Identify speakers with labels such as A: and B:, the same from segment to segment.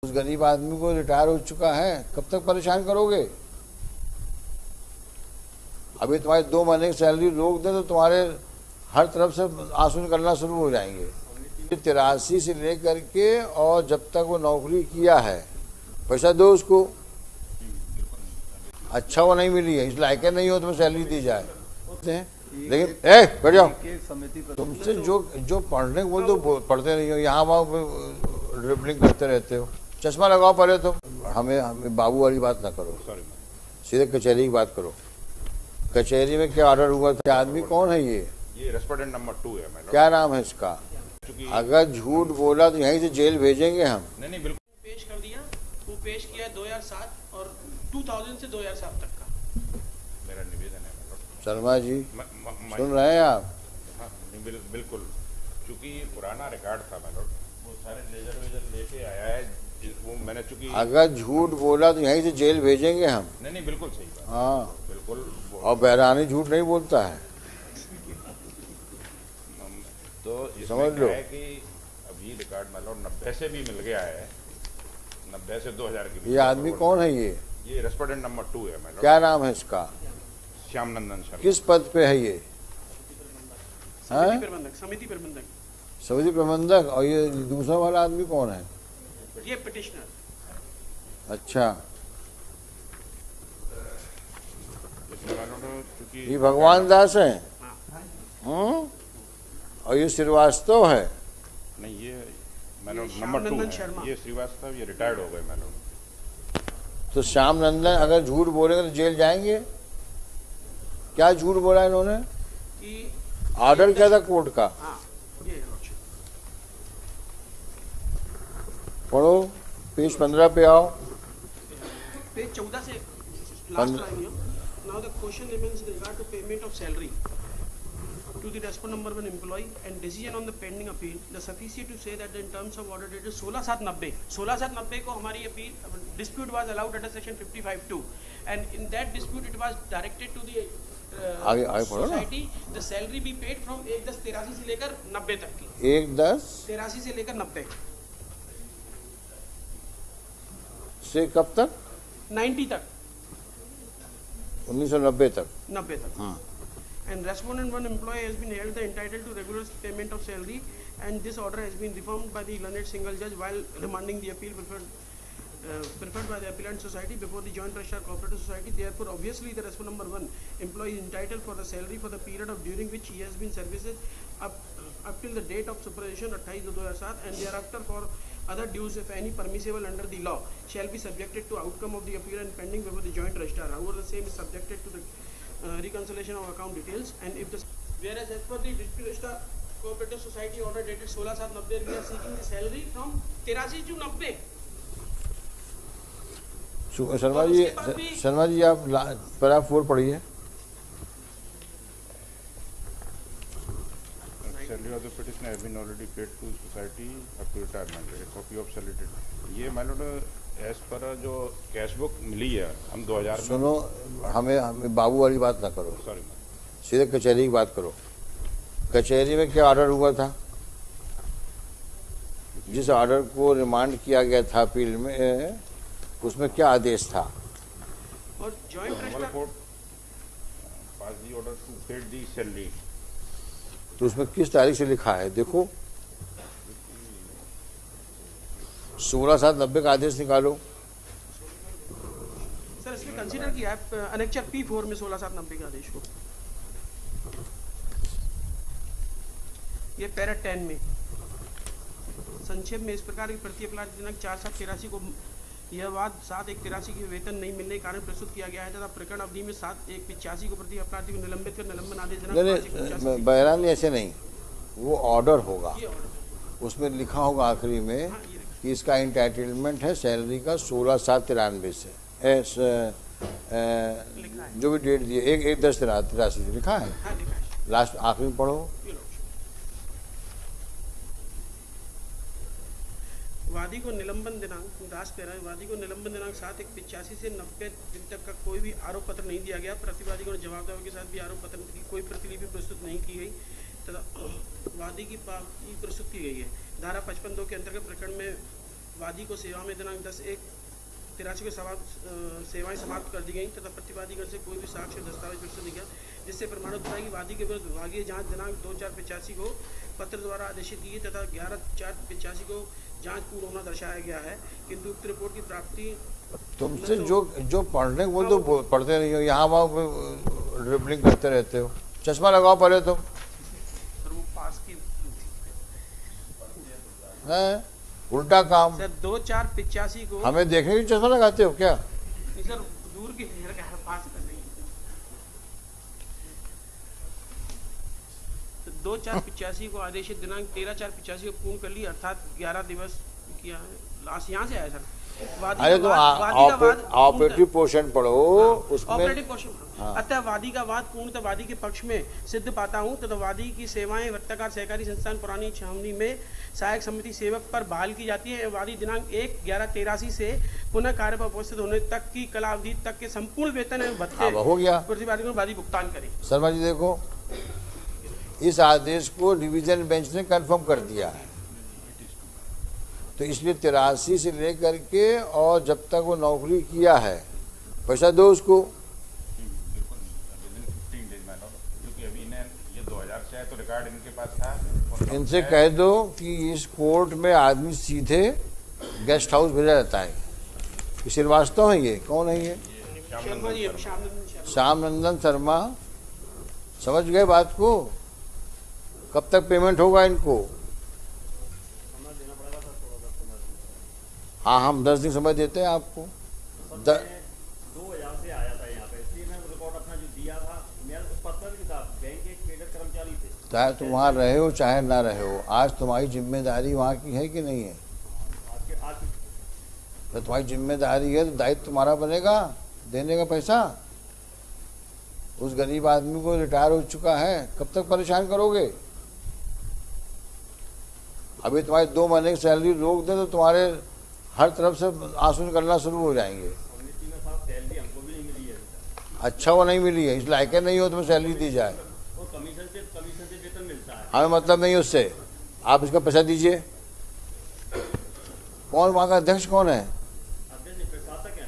A: उस गरीब आदमी को रिटायर हो चुका है, कब तक परेशान करोगे? अभी तुम्हारी 2 महीने की सैलरी रोक दे तो तुम्हारे हर तरफ से आंसू निकलना शुरू हो जाएंगे। 83 से लेकर के और जब तक वो नौकरी किया है पैसा दो उसको। अच्छा वो नहीं मिली है, इस लायक नहीं हो तुम्हें सैलरी दी जाए। लेकिन बैठ जाओ, तुमसे जो पढ़ने को बोल दो पढ़ते नहीं हो, यहाँ वहाँ ड्रिबलिंग करते रहते हो। चश्मा लगाओ पहले तो। हमें बाबू वाली बात ना करो, सीधे कचहरी की बात करो। कचहरी में क्या ऑर्डर हुआ था? आदमी कौन है
B: ये रेस्पोंडेंट नंबर 2 है मैडम।
A: क्या नाम है इसका? अगर झूठ बोला तो यहीं से जेल भेजेंगे हम।
B: नहीं बिल्कुल
C: पेश कर दिया। वो पेश किया 2007 और 2000 से 2007 तक का
B: मेरा निवेदन है मैडम।
A: शर्मा जी सुन रहे हैं आप?
B: हाँ बिल्कुल, चूंकि पुराना रिकॉर्ड था मैडम, वो सारे लेजर वेजर लेके आया है वो मैंने चूंकि। अगर
A: झूठ बोला तो यहीं से जेल भेजेंगे हम।
B: नहीं बिल्कुल सही बात।
A: हाँ
B: बिल्कुल।
A: और बहरानी झूठ नहीं बोलता है,
B: तो
A: समझ लो
B: है कि अभी रिकॉर्ड मैडम 90 से भी मिल गया है, 90 से 2000 की।
A: ये आदमी कौन है? ये
B: रेस्पोंडेंट नंबर 2 है मैडम।
A: क्या नाम है इसका?
B: श्याम नंदन शर्मा।
A: किस पद पे है ये?
C: समिति प्रबंधक।
A: समिति प्रबंधक। और ये दूसरा वाला आदमी कौन है?
C: ये पिटिशनर।
A: अच्छा,
B: चूंकि
A: ये भगवान दास है। और ये श्रीवास्तव है।
B: नहीं ये मैडम नंबर 2 है। ये श्रीवास्तव ये रिटायर्ड हो गए मैडम।
A: तो श्याम नंदन अगर झूठ बोलेंगे तो जेल जाएंगे। क्या झूठ बोला इन्होंने?
C: कि
A: ऑर्डर क्या था कोर्ट का? पढ़ो, पेज 15 पे आओ।
C: पेज 14 से लास्ट लाइन है। Now the question remains in regard to payment of salary to the respondent number 1 employee and decision on the pending appeal. The sufficient to say that in terms of order dated 16/7/90 को हमारी appeal dispute was allowed under section 55(2) and in that dispute it was directed to the
A: आगे पढ़ो ना।
C: society the salary be paid from 1/10/83 से लेकर 90 तक की।
A: 1/10/83
C: से लेकर 90
A: से कब तक?
C: 90 तक।
A: 1990 तक।
C: 90 तक। हाँ। And respondent 1 employee has been held entitled to regular payment of salary and this order has been reformed by the learned single judge while remanding the appeal preferred by the appellant society before the joint registrar cooperative society. Therefore obviously the respondent number 1 employee is entitled for the salary for the period of during which he has been services up till the date of superannuation 28/2007 and thereafter for other dues if any permissible under the law shall be subjected to outcome of the appeal and pending before the joint registrar. However the same is subjected to the reconciliation of account details and if the whereas as per the dispute registrar cooperative society order dated 16/7/90 we are seeking the salary from 83 to 90।
A: Sharma ji आप paragraph 4 पढ़िए।
B: Salary of the petitioner has been already paid to society up to retirement. A copy of salary. ये madam as per जो cash book मिली है हम 2000 में।
A: सुनो, हमें बाबू वाली बात ना करो,
B: सॉरी
A: सीधे कचहरी की बात करो। कचहरी में क्या ऑर्डर हुआ था? जिस ऑर्डर को रिमांड किया गया था अपील में, उसमें क्या आदेश था?
C: और joint registrar
B: passed the order to paid the salary.
A: तो उसमें किस तारीख से लिखा है? देखो 16/7/90 का आदेश निकालो।
C: सर इसमें कंसीडर किया है अनेक्चर P4 में 16/7/90 के आदेश को। ये पैरा 10 में संक्षेप में इस प्रकार की प्रति अपराध दिनांक 4/7/83 को यह वाद 7/1/83 की वेतन नहीं मिलने के कारण प्रस्तुत किया गया है तथा प्रकरण अवधि में 7/1/85 को प्रति अपराधी को निलंबित कर निलंबन आदेश दिनांक
A: बहरानी ऐसे नहीं, वो ऑर्डर होगा, उसमें लिखा होगा आखिरी में कि इसका इंटाइटलमेंट है सैलरी का 16/7/93 से जो भी डेट दी 1/10/83 से लिखा है। लास्ट आखिरी में पढ़ो।
C: वादी को निलंबन दिनांक दास कह रहा है वादी को निलंबन दिनांक 7/1/85 से 90 दिन तक का कोई भी आरोप पत्र नहीं दिया गया। प्रतिवादी को जवाब दावे के साथ भी आरोप पत्र की कोई प्रतिलिपि प्रस्तुत नहीं की गई तथा वादी की प्रस्तुत की गई है। धारा 55(2) के अंतर्गत प्रकरण में वादी को सेवा में दिनांक 10/1/83 को सेवाएं समाप्त कर दी गई तथा प्रतिवादीगण से कोई भी साक्ष्य और दस्तावेज प्रस्तुत नहीं किया जिससे प्रमाणित होता है कि वादी के विरुद्ध विभागीय जांच दिनांक 2/4/85 को पत्र द्वारा आदेशित की गई तथा 11/4/85 को जांच पूर्ण होना दर्शाया गया है, किंतु उक्त रिपोर्ट की प्राप्ति
A: तुमसे जो पढ़ने को बोल तो पढ़ते नहीं हो, यहाँ वहाँ ड्रिबलिंग करते रहते हो। चश्मा लगाओ पहले तुम।
C: सर वो पास की
A: है उल्टा काम।
C: सर 2/4/85 को
A: हमें देखने की चश्मा लगाते हो क्या?
C: नहीं सर, दूर की पास कर नहीं। 2/4/85 को आदेशित दिनांक 13/4/85 को पूर्ण कर ली, अर्थात 11 दिवस किया है। लास्ट यहाँ से आया सर।
A: अरे तुम ऑपरेटिव पोर्शन पढ़ो उसमें।
C: Operative portion. अतः वादी का वाद पूर्णतः वादी के पक्ष में सिद्ध पाता हूँ तथा वादी की सेवाएं वर्ताकार सहकारी संस्थान पुरानी छावनी में सहायक समिति सेवक पर बहाल की जाती है। वादी दिनांक 1/11/83 से पुनः कार्य पर उपस्थित होने तक की कला अवधि तक के संपूर्ण वेतन एवं भत्ते
A: हो गया
C: प्रतिवादी को वादी भुगतान करे।
A: शर्मा जी देखो, इस आदेश को डिवीजन बेंच ने कंफर्म कर दिया है, तो इसलिए 83 से लेकर के और जब तक वो नौकरी किया है पैसा दो उसको।
B: क्योंकि अभी ये 2000 से है तो रिकॉर्ड इनके पास था।
A: इनसे कह दो कि इस कोर्ट में आदमी सीधे गेस्ट हाउस भेजा जाता है। श्रीवास्तव है ये, कौन है ये? श्याम नंदन शर्मा। समझ गए बात को? कब तक पेमेंट होगा इनको? हाँ, हम 10 दिन समय देते हैं आपको।
D: 2000 से आया था यहाँ पे, इसलिए मैं रिकॉर्ड अपना जो दिया था, मेरा उस पत्र भी था। बैंक के कैडर कर्मचारी थे।
A: चाहे तुम वहाँ रहे हो चाहे ना रहे हो, आज तुम्हारी जिम्मेदारी वहाँ की है कि नहीं है? तो तुम्हारी जिम्मेदारी है तो दायित्व तुम्हारा बनेगा देने का पैसा। उस गरीब आदमी को रिटायर हो चुका है, कब तक परेशान करोगे? अभी तुम्हारी 2 महीने की सैलरी रोक दे तो तुम्हारे हर तरफ से आंसू निकलना शुरू हो जाएंगे।
D: सैलरी हमको भी नहीं मिली है।
A: अच्छा वो नहीं मिली है, इस लायक नहीं हो तुम्हें सैलरी दी जाए।
D: वो कमीशन से वेतन मिलता है।
A: हमें मतलब नहीं उससे, आप इसका पैसा दीजिए। कौन वहाँ का अध्यक्ष कौन है?
D: प्रशासक है।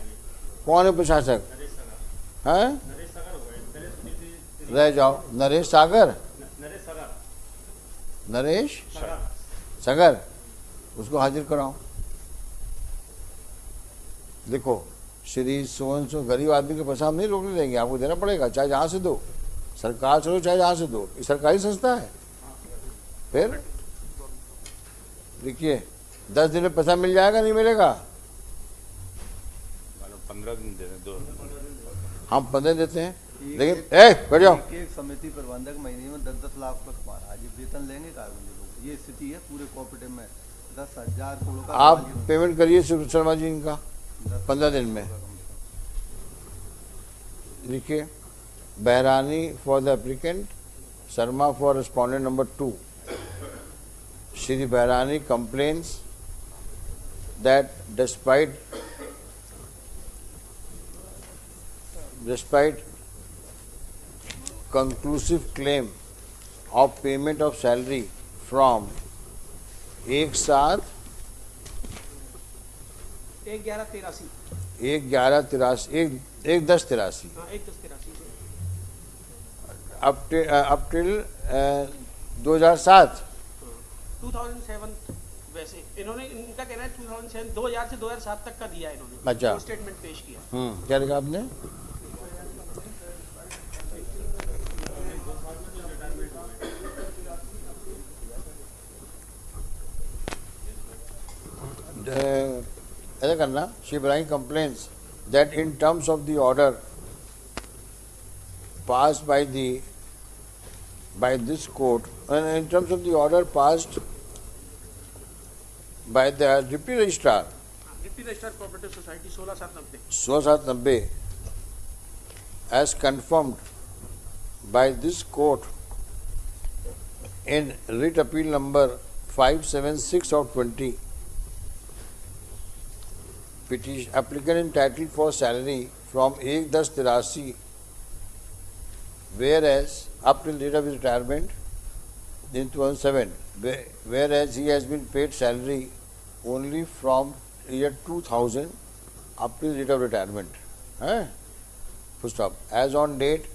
A: कौन है प्रशासक?
D: नरेश सागर।
A: हैं?
D: नरेश सागर हो गए।
A: रह जाओ। नरेश सागर?
D: नरेश सागर।
A: नरेश
D: सागर।
A: सागर, उसको हाजिर कराओ। देखो श्री सोन सो गरीब आदमी के पैसा हम नहीं रोकने देंगे, आपको देना पड़ेगा, चाहे जहाँ से दो। सरकार चलो चाहे जहाँ से दो, ये सरकारी संस्था है। फिर देखिए 10 दिन में पैसा मिल जाएगा नहीं मिलेगा?
B: 15 दिन दे दो।
A: हम 15 देते हैं, लेकिन बैठ जाओ।
E: एक समिति प्रबंधक महीने में 10-10 लाख रुपए कमा रहा है, ये वेतन लेंगे का लोग? ये स्थिति है पूरे कोऑपरेटिव में। 10,000 करोड़ का
A: आप पेमेंट करिए शर्मा जी इनका 15 दिन में। लिखिए, Bahrani for the applicant, Sharma for respondent number 2। Shri Bahrani complains that despite conclusive claim of payment of salary from 1/7
C: 1/11/83
A: 1/10/83 up till 2007
C: 2007। वैसे इन्होंने, इनका कहना है 2007 2000 से 2007 तक का दिया है इन्होंने।
A: अच्छा।
C: स्टेटमेंट पेश किया।
A: क्या लिखा आपने? ऐसा करना, she bring complaints that in terms of the order passed by this court, and in terms of the order passed by the Deputy Registrar
C: deputy registrar cooperative society 16/7/90
A: 16/7/90 as confirmed by this court in writ appeal number 576/20, petition applicant entitled for salary from 1/10/83, whereas up till date of his retirement in 2007, whereas he has been paid salary only from year 2000 up to the date of retirement. Full stop. As on date,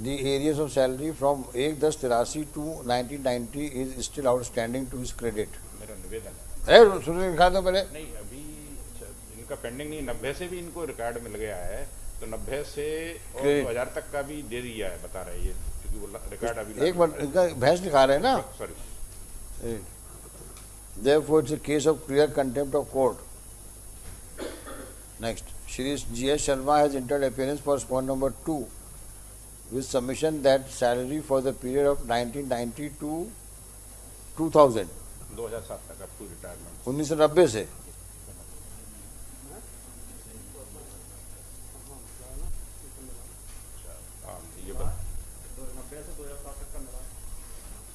A: the areas of salary from 1/10/83 to 1990 is still outstanding to his credit.
B: मेरा निवेदन है।
A: अरे सुनिए, लिखा दो पहले।
B: नहीं अभी इनका पेंडिंग नहीं, 90 से भी इनको रिकॉर्ड मिल गया है, तो 90 से और
A: Credit.
B: 2000 तक का भी दे दिया है, बता रहे हैं ये, क्योंकि वो रिकॉर्ड अभी
A: एक बार इनका भैंस लिखा रहे हैं ना।
B: Sorry.
A: Therefore, it's a case of clear contempt of court. Next, Shri G.S. Sharma has entered appearance for point number 2 with submission that salary for the period of 1990 to 2000,
B: 2007 तक अप टू रिटायरमेंट
A: 1990 से
B: ये बता
D: 90 से 2007 तक का मिला।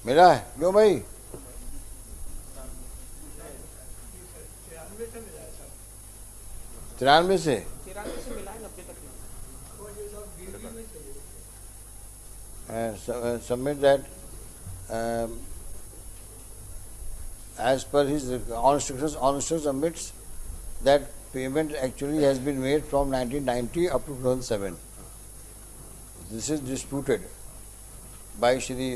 A: मिला है। क्यों भाई? 93 से
C: 93 से मिला है 90 तक नहीं।
A: submit that as per his on instructions submits that payment actually has been made from 1990 up to 2007. This is disputed by Shri